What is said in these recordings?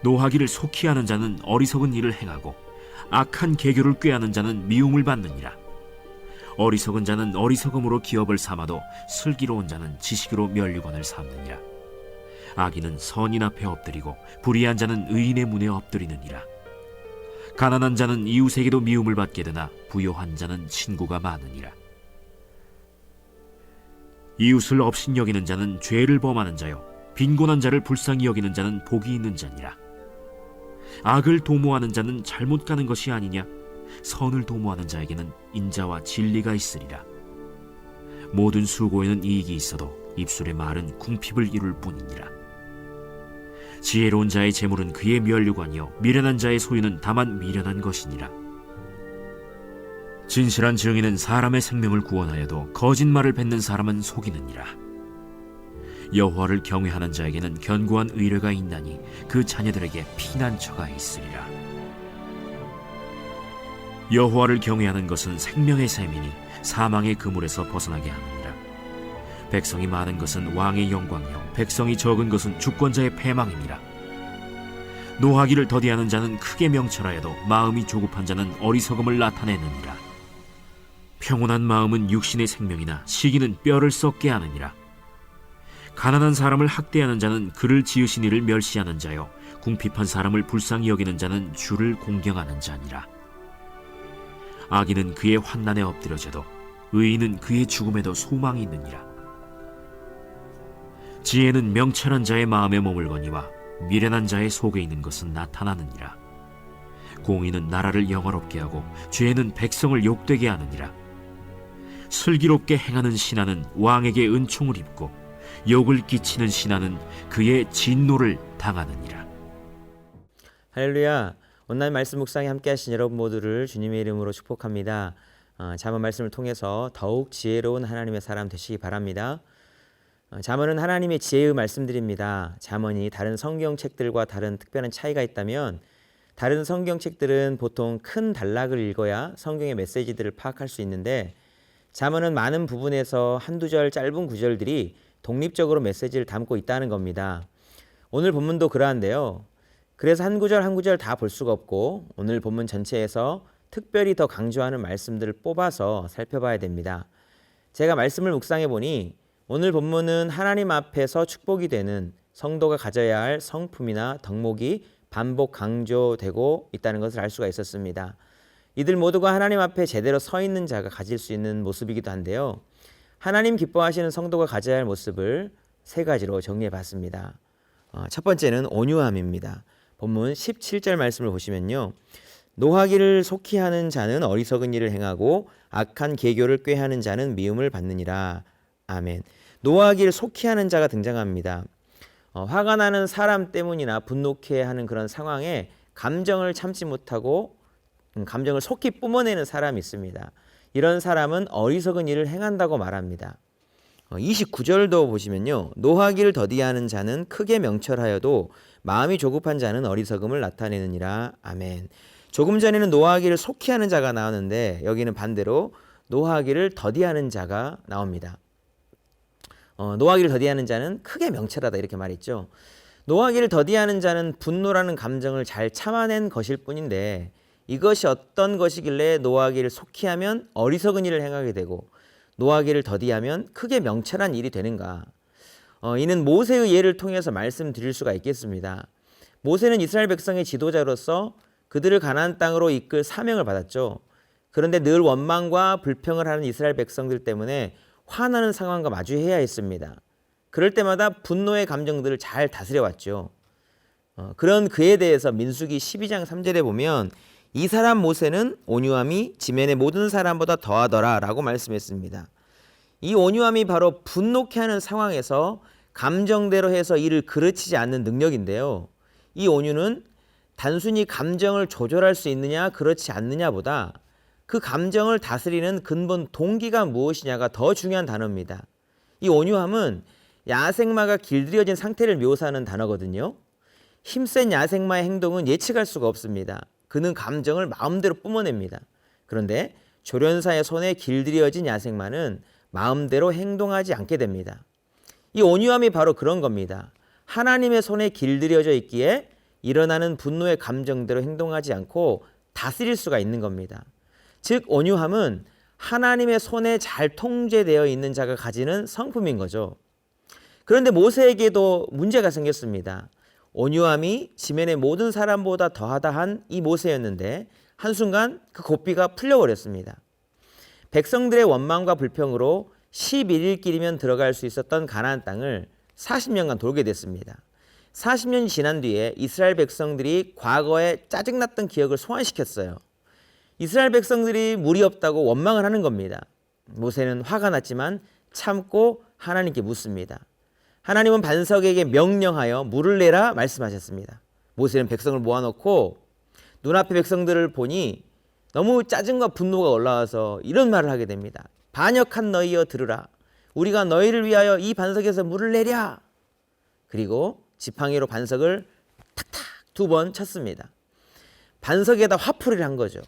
노하기를 속히 하는 자는 어리석은 일을 행하고 악한 계교를 꾀하는 자는 미움을 받느니라. 어리석은 자는 어리석음으로 기업을 삼아도 슬기로운 자는 지식으로 면류관을 삼느니라. 악인은 선인 앞에 엎드리고 불의한 자는 의인의 문에 엎드리느니라. 가난한 자는 이웃에게도 미움을 받게 되나 부요한 자는 친구가 많으니라. 이웃을 업신여기는 자는 죄를 범하는 자요 빈곤한 자를 불쌍히 여기는 자는 복이 있는 자니라. 악을 도모하는 자는 잘못 가는 것이 아니냐? 선을 도모하는 자에게는 인자와 진리가 있으리라. 모든 수고에는 이익이 있어도 입술의 말은 궁핍을 이룰 뿐이니라. 지혜로운 자의 재물은 그의 면류관이요 미련한 자의 소유는 다만 미련한 것이니라. 진실한 증인은 사람의 생명을 구원하여도 거짓말을 뱉는 사람은 속이느니라. 여호와를 경외하는 자에게는 견고한 의뢰가 있나니 그 자녀들에게 피난처가 있으리라. 여호와를 경외하는 것은 생명의 샘이니 사망의 그물에서 벗어나게 하느니라. 백성이 많은 것은 왕의 영광이요 백성이 적은 것은 주권자의 패망이니라. 노하기를 더디하는 자는 크게 명철하여도 마음이 조급한 자는 어리석음을 나타내느니라. 평온한 마음은 육신의 생명이나 시기는 뼈를 썩게 하느니라. 가난한 사람을 학대하는 자는 그를 지으신 이를 멸시하는 자요 궁핍한 사람을 불쌍히 여기는 자는 주를 공경하는 자니라. 악인은 그의 환난에 엎드려져도 의인은 그의 죽음에도 소망이 있느니라. 지혜는 명철한 자의 마음에 머물거니와 미련한 자의 속에 있는 것은 나타나느니라. 공의는 나라를 영화롭게 하고 죄는 백성을 욕되게 하느니라. 슬기롭게 행하는 신하는 왕에게 은총을 입고 욕을 끼치는 신하는 그의 진노를 당하느니라. 할렐루야. 오늘 말씀 묵상에 함께 하신 여러분 모두를 주님의 이름으로 축복합니다. 잠언 말씀을 통해서 더욱 지혜로운 하나님의 사람 되시기 바랍니다. 잠언은 하나님의 지혜의 말씀들입니다. 잠언이 다른 성경책들과 다른 특별한 차이가 있다면 다른 성경책들은 보통 큰 단락을 읽어야 성경의 메시지들을 파악할 수 있는데 잠언은 많은 부분에서 한두 절 짧은 구절들이 독립적으로 메시지를 담고 있다는 겁니다. 오늘 본문도 그러한데요. 그래서 한 구절 한 구절 다 볼 수가 없고 오늘 본문 전체에서 특별히 더 강조하는 말씀들을 뽑아서 살펴봐야 됩니다. 제가 말씀을 묵상해 보니 오늘 본문은 하나님 앞에서 축복이 되는 성도가 가져야 할 성품이나 덕목이 반복 강조되고 있다는 것을 알 수가 있었습니다. 이들 모두가 하나님 앞에 제대로 서 있는 자가 가질 수 있는 모습이기도 한데요. 하나님 기뻐하시는 성도가 가져야 할 모습을 세 가지로 정리해 봤습니다. 첫 번째는 온유함입니다. 본문 17절 말씀을 보시면요. 노하기를 속히 하는 자는 어리석은 일을 행하고 악한 계교를 꾀하는 자는 미움을 받느니라. 아멘. 노하기를 속히 하는 자가 등장합니다. 화가 나는 사람 때문이나 분노케 하는 그런 상황에 감정을 참지 못하고 감정을 속히 뿜어내는 사람이 있습니다. 이런 사람은 어리석은 일을 행한다고 말합니다. 29절도 보시면요. 노하기를 더디하는 자는 크게 명철하여도 마음이 조급한 자는 어리석음을 나타내느니라. 아멘. 조금 전에는 노하기를 속히 하는 자가 나오는데 여기는 반대로 노하기를 더디하는 자가 나옵니다. 노하기를 더디하는 자는 크게 명철하다 이렇게 말했죠. 노하기를 더디하는 자는 분노라는 감정을 잘 참아낸 것일 뿐인데 이것이 어떤 것이길래 노하기를 속히 하면 어리석은 일을 행하게 되고 노하기를 더디하면 크게 명철한 일이 되는가? 이는 모세의 예를 통해서 말씀드릴 수가 있겠습니다. 모세는 이스라엘 백성의 지도자로서 그들을 가나안 땅으로 이끌 사명을 받았죠. 그런데 늘 원망과 불평을 하는 이스라엘 백성들 때문에 화나는 상황과 마주해야 했습니다. 그럴 때마다 분노의 감정들을 잘 다스려왔죠. 그런 그에 대해서 민수기 12장 3절에 보면 이 사람 모세는 온유함이 지면의 모든 사람보다 더하더라 라고 말씀했습니다. 이 온유함이 바로 분노케 하는 상황에서 감정대로 해서 일을 그르치지 않는 능력인데요. 이 온유는 단순히 감정을 조절할 수 있느냐 그렇지 않느냐보다 그 감정을 다스리는 근본 동기가 무엇이냐가 더 중요한 단어입니다. 이 온유함은 야생마가 길들여진 상태를 묘사하는 단어거든요. 힘센 야생마의 행동은 예측할 수가 없습니다. 그는 감정을 마음대로 뿜어냅니다. 그런데 조련사의 손에 길들여진 야생마는 마음대로 행동하지 않게 됩니다. 이 온유함이 바로 그런 겁니다. 하나님의 손에 길들여져 있기에 일어나는 분노의 감정대로 행동하지 않고 다스릴 수가 있는 겁니다. 즉 온유함은 하나님의 손에 잘 통제되어 있는 자가 가지는 성품인 거죠. 그런데 모세에게도 문제가 생겼습니다. 온유함이 지면의 모든 사람보다 더하다 한 이 모세였는데 한순간 그 고삐가 풀려버렸습니다. 백성들의 원망과 불평으로 11일길이면 들어갈 수 있었던 가나안 땅을 40년간 돌게 됐습니다. 40년이 지난 뒤에 이스라엘 백성들이 과거에 짜증났던 기억을 소환시켰어요. 이스라엘 백성들이 물이 없다고 원망을 하는 겁니다. 모세는 화가 났지만 참고 하나님께 묻습니다. 하나님은 반석에게 명령하여 물을 내라 말씀하셨습니다. 모세는 백성을 모아놓고 눈앞의 백성들을 보니 너무 짜증과 분노가 올라와서 이런 말을 하게 됩니다. 반역한 너희여 들으라. 우리가 너희를 위하여 이 반석에서 물을 내랴. 그리고 지팡이로 반석을 탁탁 2번 쳤습니다. 반석에다 화풀이를 한 거죠.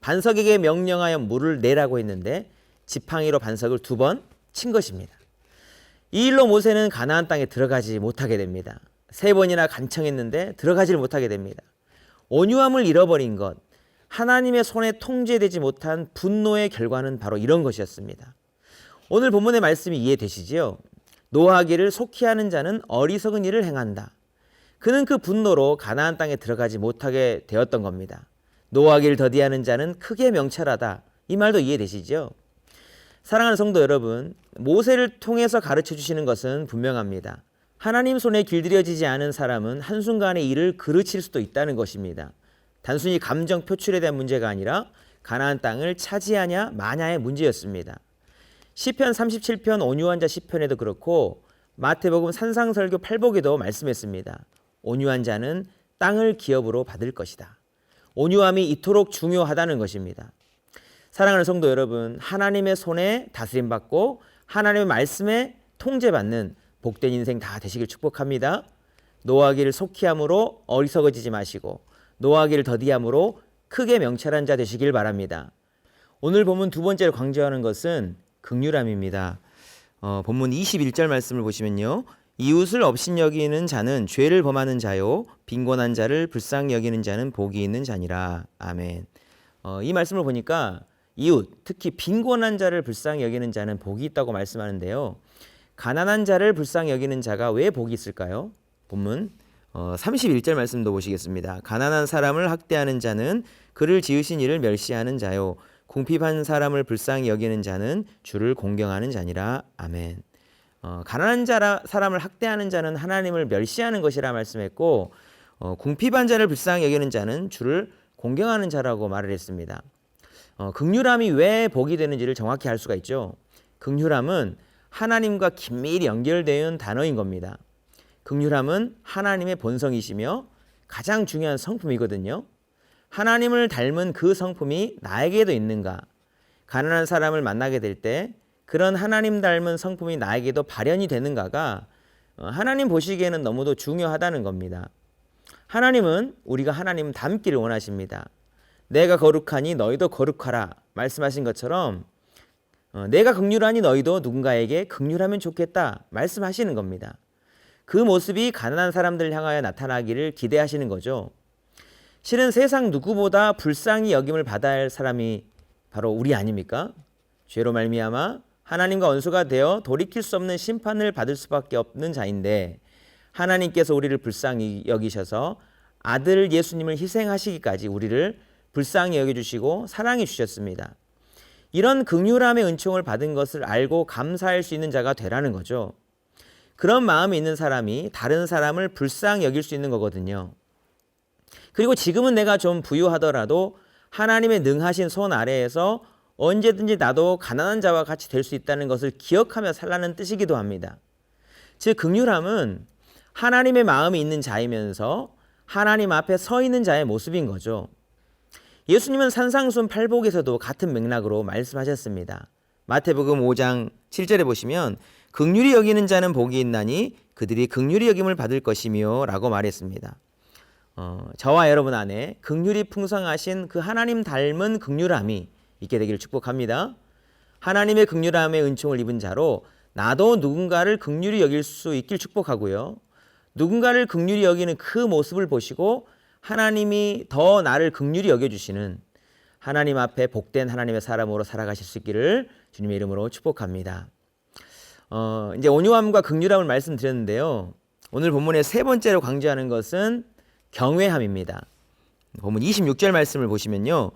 반석에게 명령하여 물을 내라고 했는데 지팡이로 반석을 2번 친 것입니다. 이 일로 모세는 가나안 땅에 들어가지 못하게 됩니다. 3번이나 간청했는데 들어가지를 못하게 됩니다. 온유함을 잃어버린 것, 하나님의 손에 통제되지 못한 분노의 결과는 바로 이런 것이었습니다. 오늘 본문의 말씀이 이해되시지요? 노하기를 속히 하는 자는 어리석은 일을 행한다. 그는 그 분노로 가나안 땅에 들어가지 못하게 되었던 겁니다. 노하기를 더디하는 자는 크게 명철하다. 이 말도 이해되시죠? 사랑하는 성도 여러분, 모세를 통해서 가르쳐 주시는 것은 분명합니다. 하나님 손에 길들여지지 않은 사람은 한순간에 일을 그르칠 수도 있다는 것입니다. 단순히 감정 표출에 대한 문제가 아니라 가나안 땅을 차지하냐 마냐의 문제였습니다. 시편 37편 온유한 자 시편에도 그렇고 마태복음 산상설교 팔복에도 말씀했습니다. 온유한 자는 땅을 기업으로 받을 것이다. 온유함이 이토록 중요하다는 것입니다. 사랑하는 성도 여러분, 하나님의 손에 다스림받고 하나님의 말씀에 통제받는 복된 인생 다 되시길 축복합니다. 노하기를 속히 함으로 어리석어지지 마시고 노하기를 더디함으로 크게 명철한 자 되시길 바랍니다. 오늘 본문 2번째로 강조하는 것은 긍휼함입니다. 본문 21절 말씀을 보시면요. 이웃을 업신여기는 자는 죄를 범하는 자요 빈곤한 자를 불쌍히 여기는 자는 복이 있는 자니라. 아멘. 이 말씀을 보니까 이웃, 특히 빈곤한 자를 불쌍히 여기는 자는 복이 있다고 말씀하는데요. 가난한 자를 불쌍히 여기는 자가 왜 복이 있을까요? 본문 31절 말씀도 보시겠습니다. 가난한 사람을 학대하는 자는 그를 지으신 이를 멸시하는 자요 궁핍한 사람을 불쌍히 여기는 자는 주를 공경하는 자니라. 아멘. 가난한 사람을 학대하는 자는 하나님을 멸시하는 것이라 말씀했고 궁핍한 자를 불쌍히 여기는 자는 주를 공경하는 자라고 말을 했습니다. 긍휼함이 왜 복이 되는지를 정확히 알 수가 있죠. 긍휼함은 하나님과 긴밀히 연결되어 단어인 겁니다. 긍휼함은 하나님의 본성이시며 가장 중요한 성품이거든요. 하나님을 닮은 그 성품이 나에게도 있는가? 가난한 사람을 만나게 될 때 그런 하나님 닮은 성품이 나에게도 발현이 되는가가 하나님 보시기에는 너무도 중요하다는 겁니다. 하나님은 우리가 하나님 닮기를 원하십니다. 내가 거룩하니 너희도 거룩하라 말씀하신 것처럼 내가 긍휼하니 너희도 누군가에게 긍휼하면 좋겠다 말씀하시는 겁니다. 그 모습이 가난한 사람들을 향하여 나타나기를 기대하시는 거죠. 실은 세상 누구보다 불쌍히 여김을 받아야 할 사람이 바로 우리 아닙니까? 죄로 말미암아 하나님과 원수가 되어 돌이킬 수 없는 심판을 받을 수밖에 없는 자인데 하나님께서 우리를 불쌍히 여기셔서 아들 예수님을 희생하시기까지 우리를 불쌍히 여겨주시고 사랑해 주셨습니다. 이런 긍휼함의 은총을 받은 것을 알고 감사할 수 있는 자가 되라는 거죠. 그런 마음이 있는 사람이 다른 사람을 불쌍히 여길 수 있는 거거든요. 그리고 지금은 내가 좀 부유하더라도 하나님의 능하신 손 아래에서 언제든지 나도 가난한 자와 같이 될 수 있다는 것을 기억하며 살라는 뜻이기도 합니다. 즉 긍휼함은 하나님의 마음이 있는 자이면서 하나님 앞에 서 있는 자의 모습인 거죠. 예수님은 산상순 팔복에서도 같은 맥락으로 말씀하셨습니다. 마태복음 5장 7절에 보시면 긍휼히 여기는 자는 복이 있나니 그들이 긍휼히 여김을 받을 것이며 라고 말했습니다. 저와 여러분 안에 긍휼이 풍성하신 그 하나님 닮은 긍휼함이 있게 되기를 축복합니다. 하나님의 긍휼함의 은총을 입은 자로 나도 누군가를 긍휼히 여길 수 있길 축복하고요. 누군가를 긍휼히 여기는 그 모습을 보시고 하나님이 더 나를 긍휼히 여겨주시는 하나님 앞에 복된 하나님의 사람으로 살아가실 수 있기를 주님의 이름으로 축복합니다. 이제 온유함과 긍휼함을 말씀드렸는데요. 오늘 본문의 세 번째로 강조하는 것은 경외함입니다. 본문 26절 말씀을 보시면요.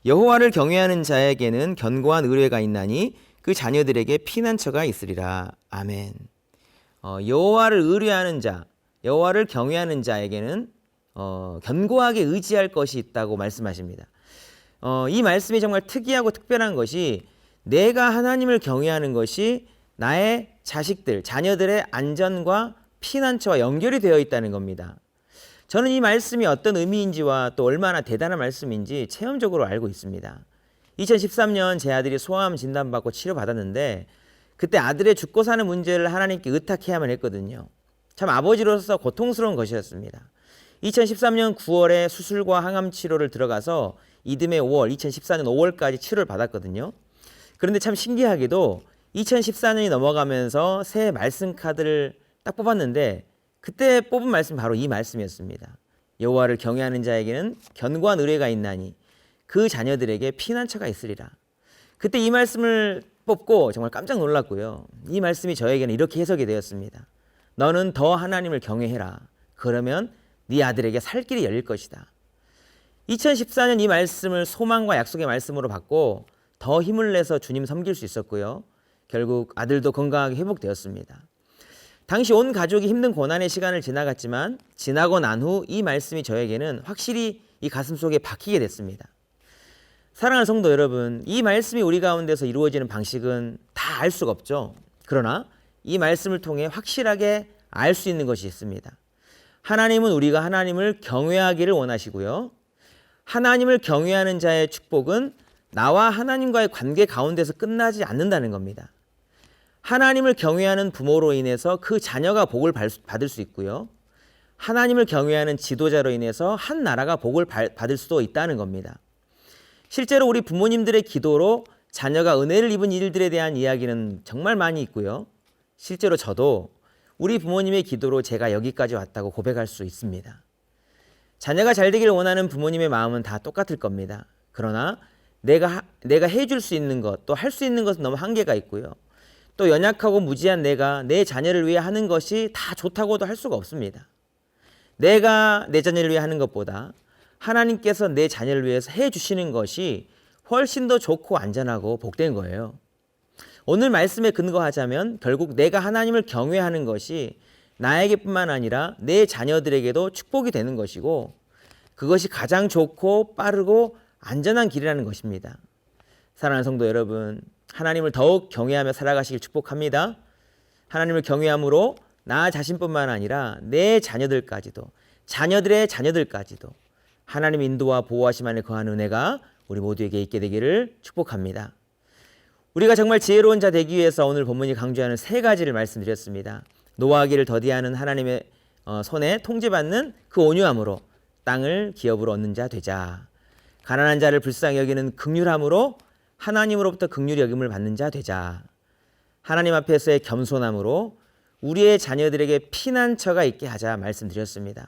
여호와를 경외하는 자에게는 견고한 의뢰가 있나니 그 자녀들에게 피난처가 있으리라. 아멘. 여호와를 의뢰하는 자, 여호와를 경외하는 자에게는 견고하게 의지할 것이 있다고 말씀하십니다. 이 말씀이 정말 특이하고 특별한 것이 내가 하나님을 경외하는 것이 나의 자식들, 자녀들의 안전과 피난처와 연결이 되어 있다는 겁니다. 저는 이 말씀이 어떤 의미인지와 또 얼마나 대단한 말씀인지 체험적으로 알고 있습니다. 2013년 제 아들이 소아암 진단받고 치료받았는데 그때 아들의 죽고 사는 문제를 하나님께 의탁해야만 했거든요. 참 아버지로서 고통스러운 것이었습니다. 2013년 9월에 수술과 항암 치료를 들어가서 이듬해 5월, 2014년 5월까지 치료를 받았거든요. 그런데 참 신기하게도 2014년이 넘어가면서 새 말씀 카드를 딱 뽑았는데 그때 뽑은 말씀이 바로 이 말씀이었습니다. 여호와를 경외하는 자에게는 견고한 의뢰가 있나니 그 자녀들에게 피난처가 있으리라. 그때 이 말씀을 뽑고 정말 깜짝 놀랐고요. 이 말씀이 저에게는 이렇게 해석이 되었습니다. 너는 더 하나님을 경외해라. 그러면 네 아들에게 살 길이 열릴 것이다. 2014년 이 말씀을 소망과 약속의 말씀으로 받고 더 힘을 내서 주님 섬길 수 있었고요. 결국 아들도 건강하게 회복되었습니다. 당시 온 가족이 힘든 고난의 시간을 지나갔지만 지나고 난 후 이 말씀이 저에게는 확실히 이 가슴 속에 박히게 됐습니다. 사랑하는 성도 여러분, 이 말씀이 우리 가운데서 이루어지는 방식은 다 알 수가 없죠. 그러나 이 말씀을 통해 확실하게 알 수 있는 것이 있습니다. 하나님은 우리가 하나님을 경외하기를 원하시고요. 하나님을 경외하는 자의 축복은 나와 하나님과의 관계 가운데서 끝나지 않는다는 겁니다. 하나님을 경외하는 부모로 인해서 그 자녀가 복을 받을 수 있고요. 하나님을 경외하는 지도자로 인해서 한 나라가 복을 받을 수도 있다는 겁니다. 실제로 우리 부모님들의 기도로 자녀가 은혜를 입은 일들에 대한 이야기는 정말 많이 있고요. 실제로 저도 우리 부모님의 기도로 제가 여기까지 왔다고 고백할 수 있습니다. 자녀가 잘 되기를 원하는 부모님의 마음은 다 똑같을 겁니다. 그러나 내가 해줄 수 있는 것, 또 할 수 있는 것은 너무 한계가 있고요. 또 연약하고 무지한 내가 내 자녀를 위해 하는 것이 다 좋다고도 할 수가 없습니다. 내가 내 자녀를 위해 하는 것보다 하나님께서 내 자녀를 위해서 해주시는 것이 훨씬 더 좋고 안전하고 복된 거예요. 오늘 말씀에 근거하자면 결국 내가 하나님을 경외하는 것이 나에게뿐만 아니라 내 자녀들에게도 축복이 되는 것이고 그것이 가장 좋고 빠르고 안전한 길이라는 것입니다. 사랑하는 성도 여러분, 하나님을 더욱 경외하며 살아가시길 축복합니다. 하나님을 경외함으로 나 자신뿐만 아니라 내 자녀들까지도, 자녀들의 자녀들까지도 하나님의 인도와 보호하심 안에 거하는 은혜가 우리 모두에게 있게 되기를 축복합니다. 우리가 정말 지혜로운 자 되기 위해서 오늘 본문이 강조하는 세 가지를 말씀드렸습니다. 노하기를 더디하는 하나님의 손에 통제받는 그 온유함으로 땅을 기업으로 얻는 자 되자. 가난한 자를 불쌍히 여기는 긍휼함으로 하나님으로부터 긍휼히 여김을 받는 자 되자. 하나님 앞에서의 겸손함으로 우리의 자녀들에게 피난처가 있게 하자 말씀드렸습니다.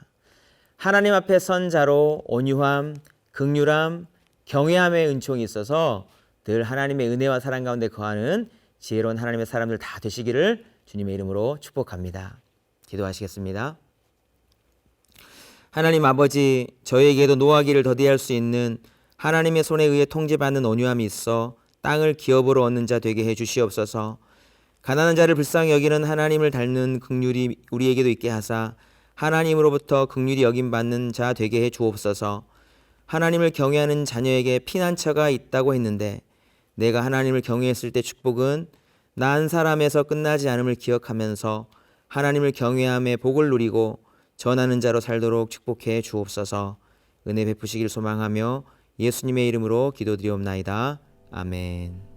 하나님 앞에 선 자로 온유함, 긍휼함, 경외함의 은총이 있어서 늘 하나님의 은혜와 사랑 가운데 거하는 지혜로운 하나님의 사람들 다 되시기를 주님의 이름으로 축복합니다. 기도하시겠습니다. 하나님 아버지, 저에게도 노하기를 더디할 수 있는 하나님의 손에 의해 통제받는 온유함이 있어 땅을 기업으로 얻는 자 되게 해 주시옵소서. 가난한 자를 불쌍히 여기는 하나님을 닮는 긍휼이 우리에게도 있게 하사 하나님으로부터 긍휼히 여김 받는 자 되게 해 주옵소서. 하나님을 경외하는 자녀에게 피난처가 있다고 했는데 내가 하나님을 경외했을 때 축복은 나 한 사람에서 끝나지 않음을 기억하면서 하나님을 경외함에 복을 누리고 전하는 자로 살도록 축복해 주옵소서. 은혜 베푸시길 소망하며 예수님의 이름으로 기도드리옵나이다. 아멘.